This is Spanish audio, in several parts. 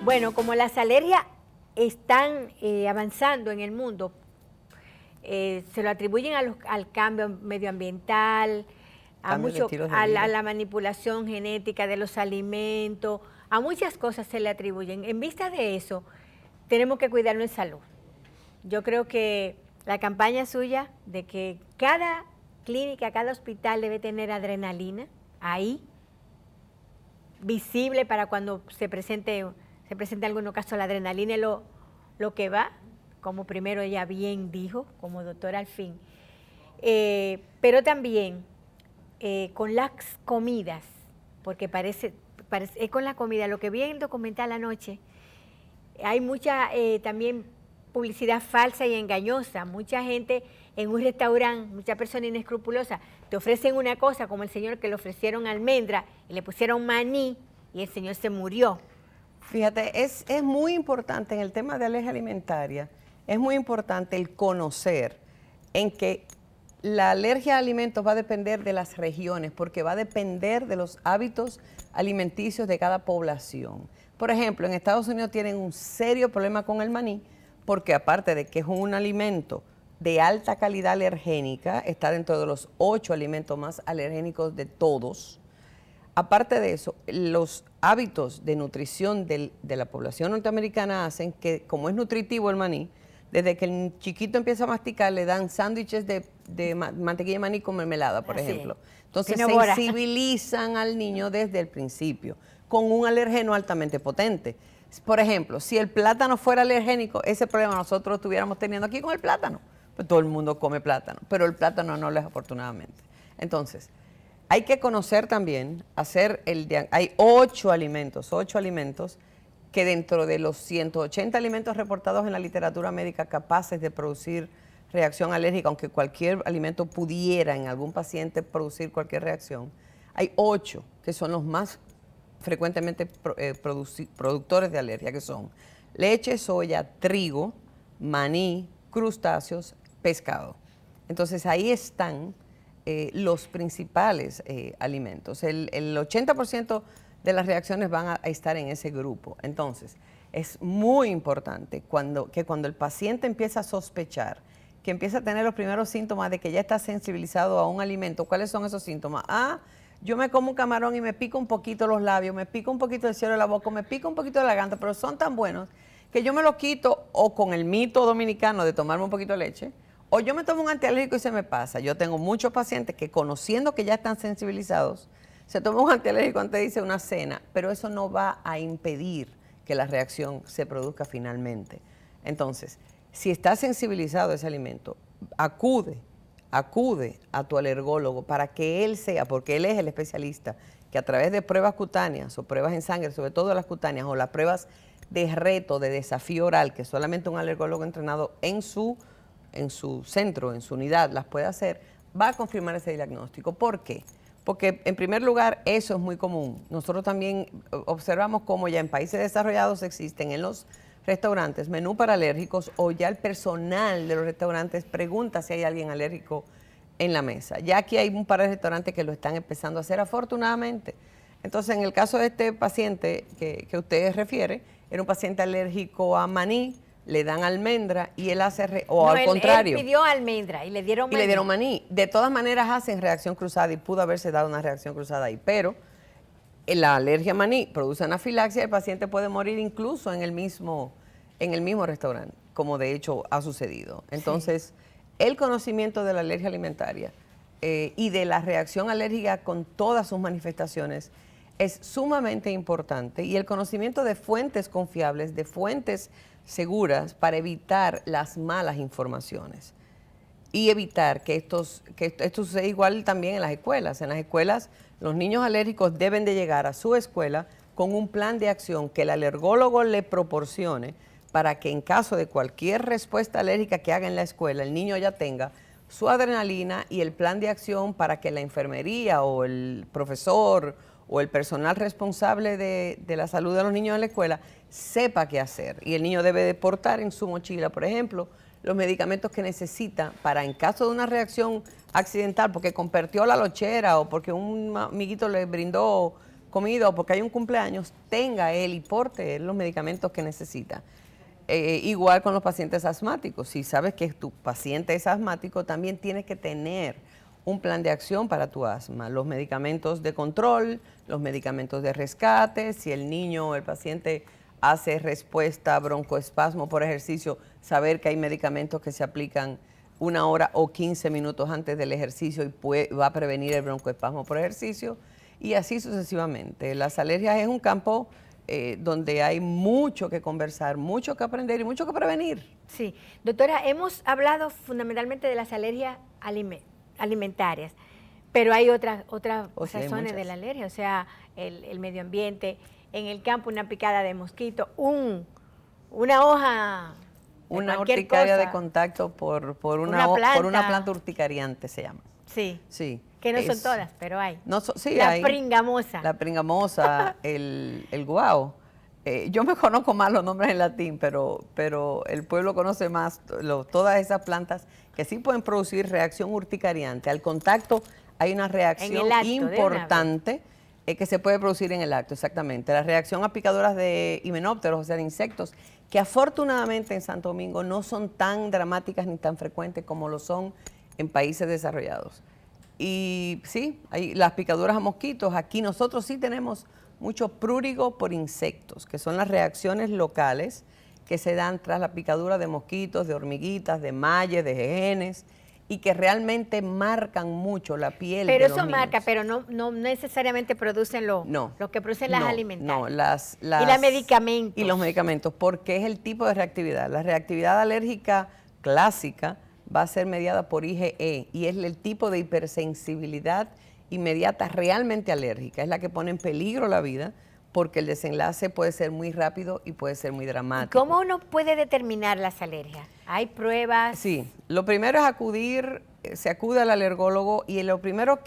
Bueno, como las alergias están avanzando en el mundo, se lo atribuyen al cambio medioambiental, a la manipulación genética de los alimentos, a muchas cosas se le atribuyen. En vista de eso, tenemos que cuidarnos en salud. Yo creo que la campaña suya de que cada clínica, cada hospital debe tener adrenalina ahí, visible para cuando se presente en algunos casos la adrenalina es lo que va, como primero ella bien dijo, como doctora al fin. Pero también con las comidas, porque parece es con la comida, lo que vi en el documental anoche, hay mucha también publicidad falsa y engañosa, mucha gente en un restaurante, muchas personas inescrupulosas, te ofrecen una cosa como el señor que le ofrecieron almendra y le pusieron maní y el señor se murió. Fíjate, es muy importante en el tema de alergia alimentaria, es muy importante el conocer en que la alergia a alimentos va a depender de las regiones, porque va a depender de los hábitos alimenticios de cada población. Por ejemplo, en Estados Unidos tienen un serio problema con el maní, porque aparte de que es un alimento de alta calidad alergénica, está dentro de los 8 alimentos más alergénicos de todos. Aparte de eso, los hábitos de nutrición de la población norteamericana hacen que, como es nutritivo el maní, desde que el chiquito empieza a masticar, le dan sándwiches de mantequilla de maní con mermelada, por ejemplo. Entonces sensibilizan al niño desde el principio, con un alergeno altamente potente. Por ejemplo, si el plátano fuera alergénico, ese problema nosotros estuviéramos teniendo aquí con el plátano. Pues todo el mundo come plátano, pero el plátano no lo es, afortunadamente. Entonces, hay que conocer también, hay 8 alimentos que dentro de los 180 alimentos reportados en la literatura médica capaces de producir reacción alérgica, aunque cualquier alimento pudiera en algún paciente producir cualquier reacción, hay 8 que son los más frecuentemente productores de alergia, que son leche, soya, trigo, maní, crustáceos, pescado. Entonces ahí están los principales alimentos. El 80% de las reacciones van a estar en ese grupo. Entonces, es muy importante que cuando el paciente empieza a sospechar, que empieza a tener los primeros síntomas de que ya está sensibilizado a un alimento, ¿cuáles son esos síntomas? Yo me como un camarón y me pico un poquito los labios, me pico un poquito el cielo de la boca, me pico un poquito de la garganta, pero son tan buenos que yo me lo quito o con el mito dominicano de tomarme un poquito de leche, o yo me tomo un antialérgico y se me pasa. Yo tengo muchos pacientes que conociendo que ya están sensibilizados, se toma un antialérgico antes de una cena, pero eso no va a impedir que la reacción se produzca finalmente. Entonces, si está sensibilizado ese alimento, acude a tu alergólogo para que él sea, porque él es el especialista, que a través de pruebas cutáneas o pruebas en sangre, sobre todo las cutáneas o las pruebas de reto, de desafío oral, que solamente un alergólogo entrenado en su centro, en su unidad, las puede hacer, va a confirmar ese diagnóstico. ¿Por qué? Porque en primer lugar eso es muy común. Nosotros también observamos cómo ya en países desarrollados existen en los restaurantes menú para alérgicos, o ya el personal de los restaurantes pregunta si hay alguien alérgico en la mesa. Ya aquí hay un par de restaurantes que lo están empezando a hacer, afortunadamente. Entonces, en el caso de este paciente que usted refiere, era un paciente alérgico a maní, le dan almendra y él hace, al contrario. Él pidió almendra y le dieron maní. Y le dieron maní. De todas maneras hacen reacción cruzada y pudo haberse dado una reacción cruzada ahí, pero la alergia a maní produce anafilaxia y el paciente puede morir incluso en el mismo restaurante, como de hecho ha sucedido. Entonces, el conocimiento de la alergia alimentaria y de la reacción alérgica con todas sus manifestaciones es sumamente importante, y el conocimiento de fuentes confiables, de fuentes seguras para evitar las malas informaciones y evitar que esto suceda igual también en las escuelas. En las escuelas los niños alérgicos deben de llegar a su escuela con un plan de acción que el alergólogo le proporcione para que en caso de cualquier respuesta alérgica que haga en la escuela, el niño ya tenga su adrenalina y el plan de acción para que la enfermería o el profesor o el personal responsable de la salud de los niños en la escuela sepa qué hacer. Y el niño debe de portar en su mochila, por ejemplo, los medicamentos que necesita para, en caso de una reacción accidental, porque compartió la lochera o porque un amiguito le brindó comida o porque hay un cumpleaños, tenga él y porte él los medicamentos que necesita. Igual con los pacientes asmáticos. Si sabes que tu paciente es asmático, también tienes que tener un plan de acción para tu asma. Los medicamentos de control, los medicamentos de rescate, si el niño o el paciente hace respuesta a broncoespasmo por ejercicio, saber que hay medicamentos que se aplican 1 hora o 15 minutos antes del ejercicio y va a prevenir el broncoespasmo por ejercicio, y así sucesivamente. Las alergias es un campo donde hay mucho que conversar, mucho que aprender y mucho que prevenir. Sí, doctora, hemos hablado fundamentalmente de las alergias alimentarias, pero hay otras razones de la alergia, o sea, el medio ambiente, en el campo una picada de mosquito, una hoja, una urticaria de contacto por una planta urticariante se llama. Sí. Sí. Que no son todas, pero hay. Sí, la hay. Pringamosa. La pringamosa, el guao. Yo me conozco más los nombres en latín, pero el pueblo conoce más todas esas plantas que sí pueden producir reacción urticariante. Al contacto hay una reacción importante que se puede producir en el acto, exactamente. La reacción a picaduras de himenópteros, o sea, de insectos, que afortunadamente en Santo Domingo no son tan dramáticas ni tan frecuentes como lo son en países desarrollados. Y sí, hay las picaduras a mosquitos. Aquí nosotros sí tenemos mucho prurigo por insectos, que son las reacciones locales que se dan tras la picadura de mosquitos, de hormiguitas, de malles, de jejenes, y que realmente marcan mucho la piel de los niños. Pero eso marca, pero no necesariamente producen lo que producen las alimentarias. No, y los medicamentos. Y los medicamentos, porque es el tipo de reactividad. La reactividad alérgica clásica va a ser mediada por IgE y es el tipo de hipersensibilidad inmediata realmente alérgica. Es la que pone en peligro la vida porque el desenlace puede ser muy rápido y puede ser muy dramático. ¿Cómo uno puede determinar las alergias? ¿Hay pruebas? Sí, lo primero es se acude al alergólogo y lo primero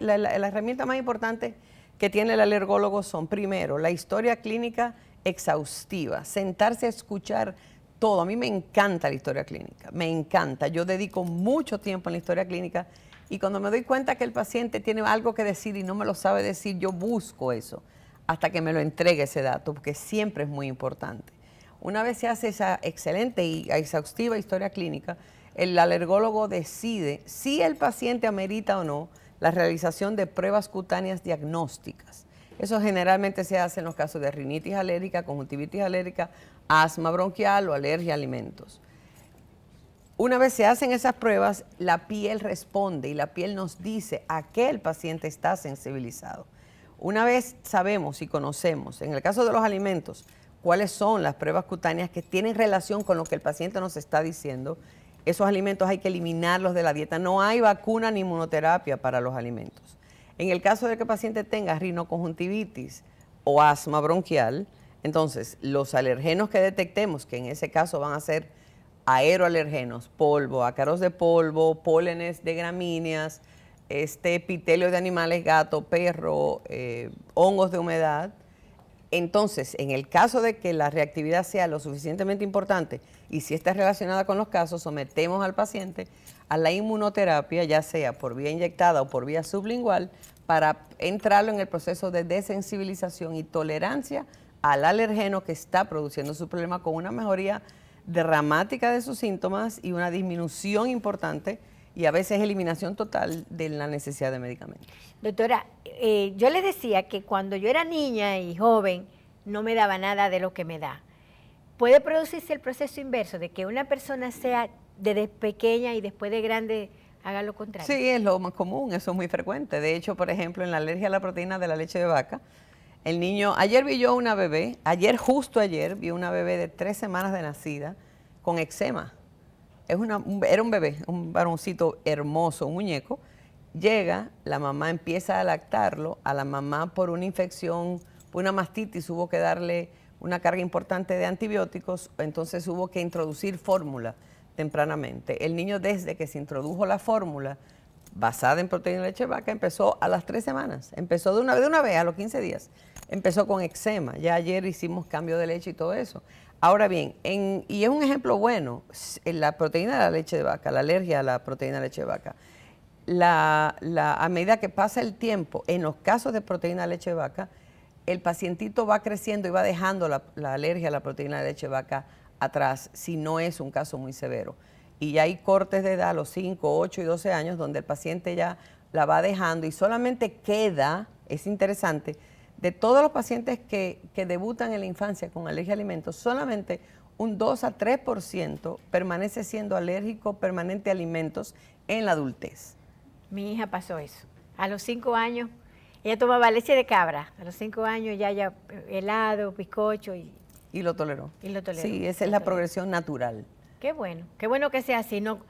la herramienta más importante que tiene el alergólogo son primero la historia clínica exhaustiva, sentarse a escuchar todo. A mí me encanta la historia clínica, me encanta. Yo dedico mucho tiempo en la historia clínica y cuando me doy cuenta que el paciente tiene algo que decir y no me lo sabe decir, yo busco eso hasta que me lo entregue ese dato, porque siempre es muy importante. Una vez se hace esa excelente y exhaustiva historia clínica, el alergólogo decide si el paciente amerita o no la realización de pruebas cutáneas diagnósticas. Eso generalmente se hace en los casos de rinitis alérgica, conjuntivitis alérgica, asma bronquial o alergia a alimentos. Una vez se hacen esas pruebas, la piel responde y la piel nos dice a qué el paciente está sensibilizado. Una vez sabemos y conocemos, en el caso de los alimentos, cuáles son las pruebas cutáneas que tienen relación con lo que el paciente nos está diciendo, esos alimentos hay que eliminarlos de la dieta. No hay vacuna ni inmunoterapia para los alimentos. En el caso de que el paciente tenga rinoconjuntivitis o asma bronquial, entonces los alergenos que detectemos, que en ese caso van a ser aeroalergenos, polvo, ácaros de polvo, pólenes de gramíneas, epitelio de animales, gato, perro, hongos de humedad. Entonces, en el caso de que la reactividad sea lo suficientemente importante y si está relacionada con los casos, sometemos al paciente a la inmunoterapia, ya sea por vía inyectada o por vía sublingual, para entrarlo en el proceso de desensibilización y tolerancia al alergeno que está produciendo su problema, con una mejoría dramática de sus síntomas y una disminución importante y a veces eliminación total de la necesidad de medicamentos. Doctora, yo le decía que cuando yo era niña y joven no me daba nada de lo que me da. ¿Puede producirse el proceso inverso de que una persona sea desde pequeña y después de grande haga lo contrario? Sí, es lo más común, eso es muy frecuente. De hecho, por ejemplo, en la alergia a la proteína de la leche de vaca, el niño, ayer vi yo una bebé, justo ayer, vi una bebé de 3 semanas de nacida con eczema. Era un bebé, un varoncito hermoso, un muñeco. Llega, la mamá empieza a lactarlo, a la mamá por una infección, por una mastitis, hubo que darle una carga importante de antibióticos, entonces hubo que introducir fórmula tempranamente. El niño, desde que se introdujo la fórmula basada en proteína de leche de vaca, empezó a las 3 semanas, empezó de una vez a los 15 días, empezó con eczema. Ya ayer hicimos cambio de leche y todo eso. Ahora bien, y es un ejemplo bueno, la proteína de la leche de vaca, la alergia a la proteína de leche de vaca, a medida que pasa el tiempo, en los casos de proteína de leche de vaca, el pacientito va creciendo y va dejando la alergia a la proteína de leche de vaca atrás si no es un caso muy severo. Y ya hay cortes de edad a los 5, 8 y 12 años donde el paciente ya la va dejando y solamente queda, es interesante, de todos los pacientes que debutan en la infancia con alergia a alimentos, solamente un 2 a 3% permanece siendo alérgico permanente a alimentos en la adultez. Mi hija pasó eso. A los 5 años, ella tomaba leche de cabra. A los 5 años ya helado, bizcocho y lo toleró. Y lo toleró. Sí, esa es la progresión natural. Qué bueno que sea así, no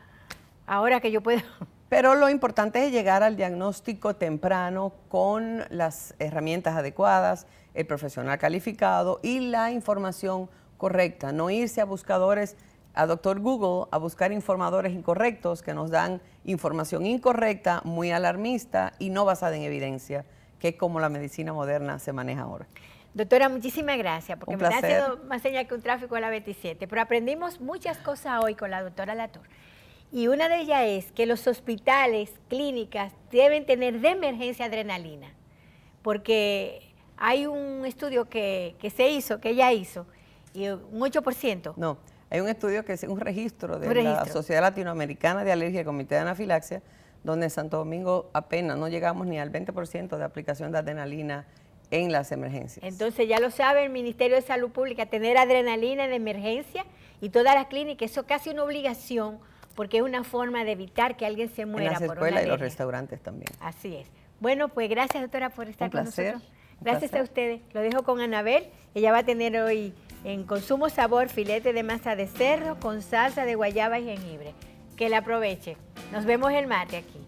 ahora que yo puedo. Pero lo importante es llegar al diagnóstico temprano con las herramientas adecuadas, el profesional calificado y la información correcta. No irse a buscadores, a Dr. Google, a buscar informadores incorrectos que nos dan información incorrecta, muy alarmista y no basada en evidencia, que es como la medicina moderna se maneja ahora. Doctora, muchísimas gracias, porque Un me está placer. haciendo más señal que un tráfico a la 27, pero aprendimos muchas cosas hoy con la doctora Latorre. Y una de ellas es que los hospitales, clínicas, deben tener de emergencia adrenalina, porque hay un estudio que ella hizo, y un 8%. No, hay un estudio que es un registro de la Sociedad Latinoamericana de Alergia y Comité de Anafilaxia, donde en Santo Domingo apenas no llegamos ni al 20% de aplicación de adrenalina en las emergencias. Entonces ya lo sabe el Ministerio de Salud Pública, tener adrenalina de emergencia y todas las clínicas, eso es casi una obligación, porque es una forma de evitar que alguien se muera por una alergia. En las escuelas y los restaurantes también. Así es. Bueno, pues gracias, doctora, por estar con nosotros. Gracias placer. a ustedes. Lo dejo con Anabel. Ella va a tener hoy en Consumo Sabor filete de masa de cerdo con salsa de guayaba y jengibre. Que la aproveche. Nos vemos el martes aquí.